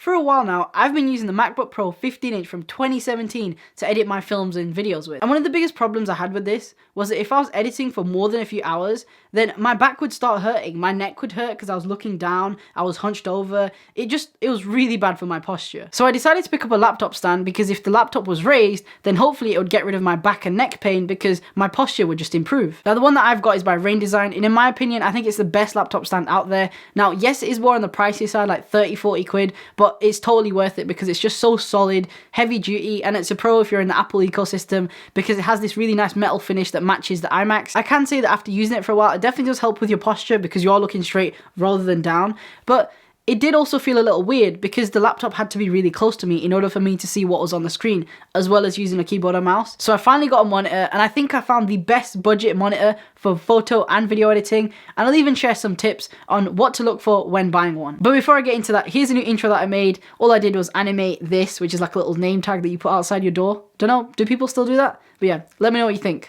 For a while now, I've been using the MacBook Pro 15-inch from 2017 to edit my films and videos with. And one of the biggest problems I had with this was that if I was editing for more than a few hours, then my back would start hurting, my neck would hurt because I was looking down, I was hunched over. It was really bad for my posture. So I decided to pick up a laptop stand because if the laptop was raised, then hopefully it would get rid of my back and neck pain because my posture would just improve. Now the one that I've got is by Rain Design, and in my opinion, I think it's the best laptop stand out there. Now yes, it is more on the pricey side, like 30-40 quid, but it's totally worth it because it's just so solid, heavy duty, and it's a pro if you're in the Apple ecosystem because it has this really nice metal finish that matches the iMacs. I can say that after using it for a while, it definitely does help with your posture because you are looking straight rather than down, but it did also feel a little weird because the laptop had to be really close to me in order for me to see what was on the screen, as well as using a keyboard and mouse. So I finally got a monitor, and I think I found the best budget monitor for photo and video editing, and I'll even share some tips on what to look for when buying one. But before I get into that, here's a new intro that I made. All I did was animate this, which is like a little name tag that you put outside your door. Don't know, do people still do that? But yeah, let me know what you think.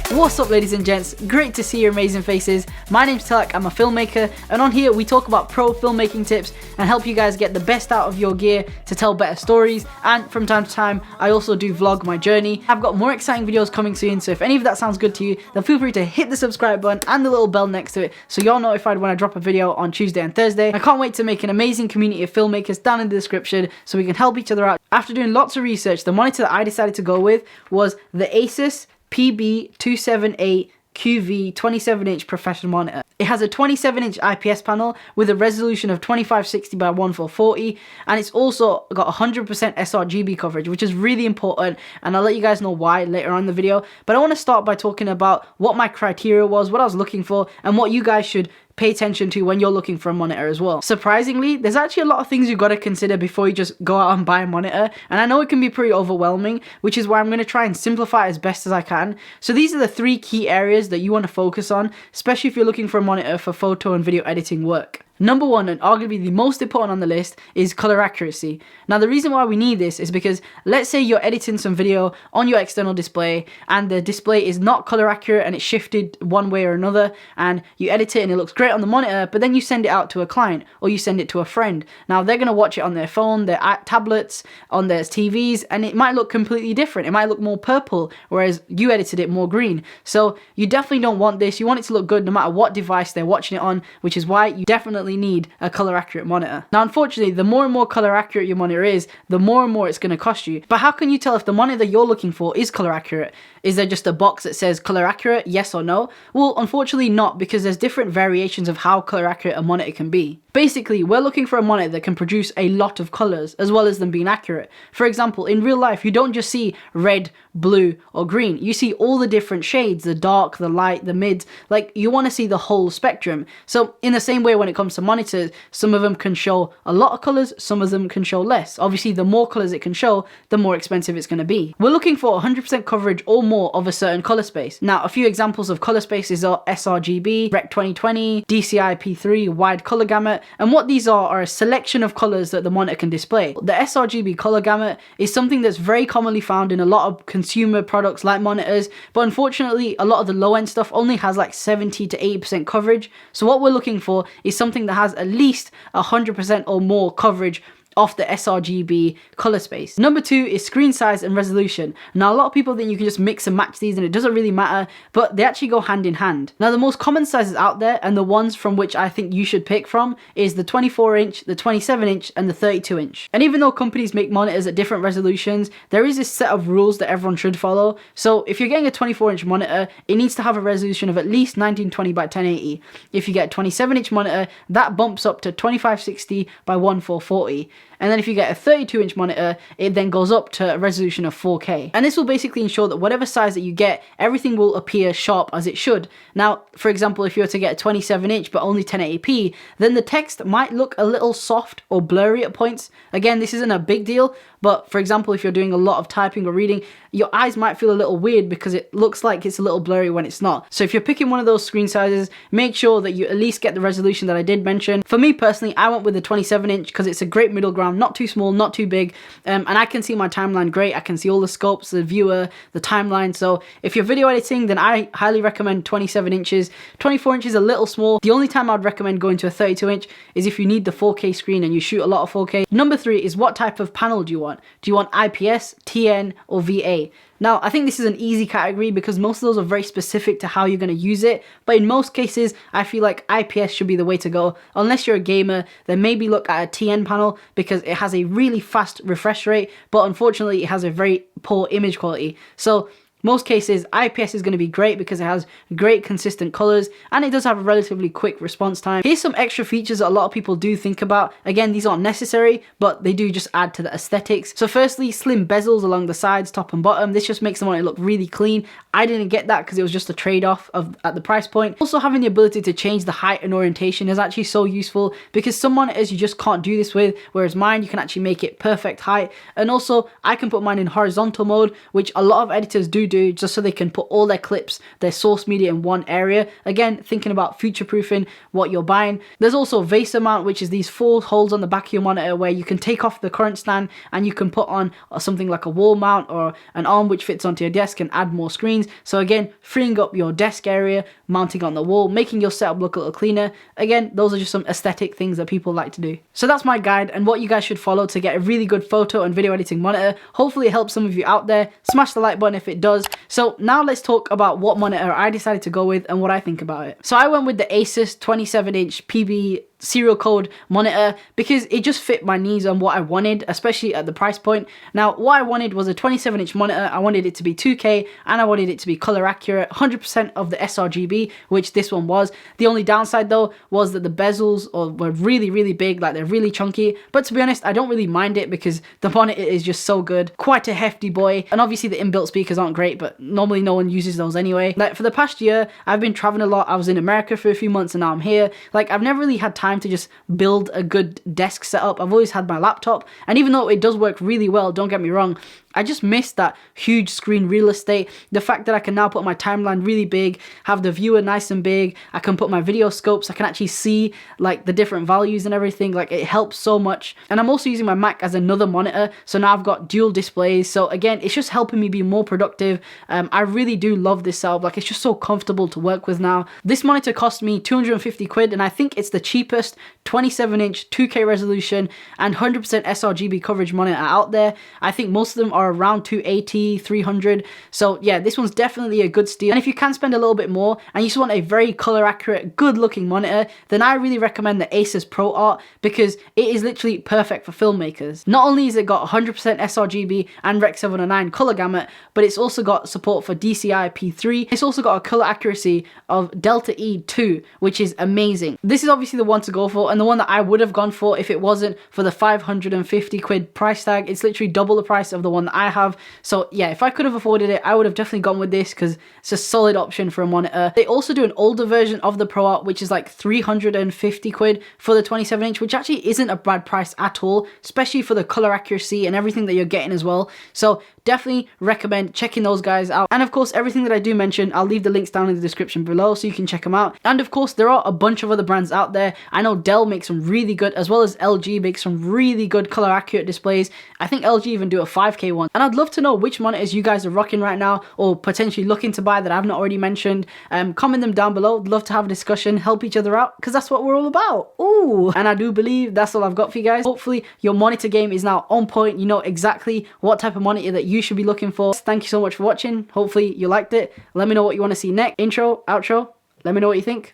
What's up ladies and gents, great to see your amazing faces. My name's Tilak, I'm a filmmaker, and on here we talk about pro filmmaking tips and help you guys get the best out of your gear to tell better stories, and from time to time I also do vlog my journey. I've got more exciting videos coming soon, so if any of that sounds good to you, then feel free to hit the subscribe button and the little bell next to it so you're notified when I drop a video on Tuesday and Thursday. I can't wait to make an amazing community of filmmakers down in the description so we can help each other out. After doing lots of research, the monitor that I decided to go with was the Asus PB278 QV 27-inch professional monitor. It has a 27-inch IPS panel with a resolution of 2560 by 1440, and it's also got 100% sRGB coverage, which is really important, and I'll let you guys know why later on in the video. But I want to start by talking about what my criteria was, what I was looking for, and what you guys should pay attention to when you're looking for a monitor as well. Surprisingly, there's actually a lot of things you've got to consider before you just go out and buy a monitor, and I know it can be pretty overwhelming, which is why I'm going to try and simplify it as best as I can. So these are the 3 key areas that you want to focus on, especially if you're looking for a monitor for photo and video editing work. Number 1, and arguably the most important on the list, is color accuracy. Now the reason why we need this is because let's say you're editing some video on your external display and the display is not color accurate and it's shifted one way or another, and you edit it and it looks great on the monitor, but then you send it out to a client or you send it to a friend. Now they're going to watch it on their phone, their tablets, on their TVs, and it might look completely different. It might look more purple, whereas you edited it more green. So you definitely don't want this. You want it to look good no matter what device they're watching it on, which is why you definitely need a color accurate monitor. Now unfortunately, the more and more color accurate your monitor is, the more and more it's going to cost you. But how can you tell if the monitor you're looking for is color accurate? Is there just a box that says color accurate, yes or no? Well, unfortunately not, because there's different variations of how color accurate a monitor can be. Basically, we're looking for a monitor that can produce a lot of colors as well as them being accurate. For example, in real life, you don't just see red, blue, or green. You see all the different shades, the dark, the light, the mids. Like, you want to see the whole spectrum. So in the same way, when it comes to monitors, some of them can show a lot of colors, some of them can show less. Obviously, the more colors it can show, the more expensive it's going to be. We're looking for 100% coverage or more of a certain color space. Now, a few examples of color spaces are sRGB, Rec 2020, DCI P3, wide color gamut, and what these are a selection of colors that the monitor can display. The sRGB color gamut is something that's very commonly found in a lot of consumer products like monitors, but unfortunately a lot of the low-end stuff only has like 70 to 80% coverage. So what we're looking for is something that has at least 100% or more coverage off the sRGB color space. Number 2 is screen size and resolution. Now a lot of people think you can just mix and match these and it doesn't really matter, but they actually go hand in hand. Now the most common sizes out there, and the ones from which I think you should pick from, is the 24-inch, the 27-inch, and the 32-inch. And even though companies make monitors at different resolutions, there is this set of rules that everyone should follow. So if you're getting a 24-inch monitor, it needs to have a resolution of at least 1920 by 1080. If you get a 27-inch monitor, that bumps up to 2560 by 1440. And then if you get a 32-inch monitor, it then goes up to a resolution of 4K. And this will basically ensure that whatever size that you get, everything will appear sharp as it should. Now, for example, if you were to get a 27-inch but only 1080p, then the text might look a little soft or blurry at points. Again, this isn't a big deal, but for example, if you're doing a lot of typing or reading, your eyes might feel a little weird because it looks like it's a little blurry when it's not. So if you're picking one of those screen sizes, make sure that you at least get the resolution that I did mention. For me personally, I went with the 27-inch because it's a great middle ground, not too small, not too big, and I can see my timeline great. I can see all the scopes, the viewer, the timeline. So if you're video editing, then I highly recommend 27 inches. 24 inches a little small. The only time I'd recommend going to a 32-inch is if you need the 4K screen and you shoot a lot of 4K. Number 3 is what type of panel do you want? Do you want IPS, TN, or VA? Now, I think this is an easy category because most of those are very specific to how you're going to use it. But in most cases, I feel like IPS should be the way to go. Unless you're a gamer, then maybe look at a TN panel because it has a really fast refresh rate, but unfortunately, it has a very poor image quality. So most cases, IPS is going to be great because it has great consistent colors and it does have a relatively quick response time. Here's some extra features that a lot of people do think about. Again, these aren't necessary, but they do just add to the aesthetics. So firstly, slim bezels along the sides, top and bottom. This just makes the monitor look really clean. I didn't get that because it was just a trade-off at the price point. Also, having the ability to change the height and orientation is actually so useful because some monitors you just can't do this with, whereas mine, you can actually make it perfect height. And also, I can put mine in horizontal mode, which a lot of editors do just so they can put all their clips, their source media in one area. Again, thinking about future-proofing what you're buying. There's also VESA mount, which is these 4 holes on the back of your monitor where you can take off the current stand and you can put on something like a wall mount or an arm which fits onto your desk and add more screens. So again, freeing up your desk area, mounting on the wall, making your setup look a little cleaner. Again, those are just some aesthetic things that people like to do. So that's my guide and what you guys should follow to get a really good photo and video editing monitor. Hopefully it helps some of you out there. Smash the like button if it does. So now let's talk about what monitor I decided to go with and what I think about it. So I went with the Asus 27-inch PB serial code monitor because it just fit my needs on what I wanted, especially at the price point. Now, what I wanted was a 27-inch monitor. I wanted it to be 2K and I wanted it to be color accurate, 100% of the sRGB, which this one was. The only downside though was that the bezels were really, really big, like they're really chunky. But to be honest, I don't really mind it because the monitor is just so good. Quite a hefty boy. And obviously the inbuilt speakers aren't great, but normally no one uses those anyway. Like for the past year, I've been traveling a lot. I was in America for a few months and now I'm here. Like I've never really had time to just build a good desk setup. I've always had my laptop, and even though it does work really well, don't get me wrong, I just miss that huge screen real estate. The fact that I can now put my timeline really big, have the viewer nice and big, I can put my video scopes, I can actually see like the different values and everything. Like it helps so much. And I'm also using my Mac as another monitor, so now I've got dual displays. So again, it's just helping me be more productive. I really do love this setup. Like it's just so comfortable to work with now. This monitor cost me 250 quid and I think it's the cheapest 27-inch 2K resolution and 100% sRGB coverage monitor out there. I think most of them are around 280, 300. So yeah, this one's definitely a good steal. And if you can spend a little bit more and you just want a very color accurate, good looking monitor, then I really recommend the Asus Pro Art because it is literally perfect for filmmakers. Not only has it got 100% sRGB and Rec 709 color gamut, but it's also got support for DCI P3. It's also got a color accuracy of Delta E2, which is amazing. This is obviously the one to go for and the one that I would have gone for if it wasn't for the 550 quid price tag. It's literally double the price of the one that I have. So yeah, if I could have afforded it, I would have definitely gone with this because it's a solid option for a monitor. They also do an older version of the Pro Art, which is like 350 quid for the 27-inch, which actually isn't a bad price at all, especially for the color accuracy and everything that you're getting as well. So definitely recommend checking those guys out. And of course, everything that I do mention, I'll leave the links down in the description below so you can check them out. And of course, there are a bunch of other brands out there. I know Dell makes some really good, as well as LG makes some really good color accurate displays. I think LG even do a 5K one. And I'd love to know which monitors you guys are rocking right now or potentially looking to buy that I've not already mentioned. Comment them down below. I'd love to have a discussion, help each other out, because that's what we're all about. Ooh, and I do believe that's all I've got for you guys. Hopefully your monitor game is now on point. You know exactly what type of monitor that you should be looking for. Thank you so much for watching. Hopefully you liked it. Let me know what you want to see next. Intro, outro. Let me know what you think.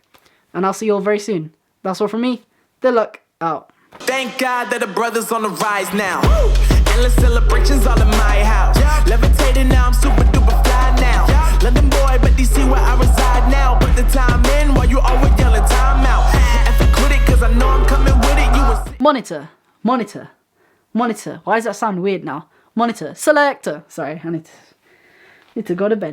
And I'll see you all very soon. That's all from me. Tilak out. Thank God that the brothers on the rise now. Woo! Endless celebrations all in my house. Yeah. Levitating now, I'm super duper fly now. Yeah. London boy, but DC where I reside now. Put the time in while you always yelling time out. And for quit it, cause I know I'm coming with it. You will see. Monitor. Why does that sound weird now? Monitor. Selector. Sorry, I need to go to bed.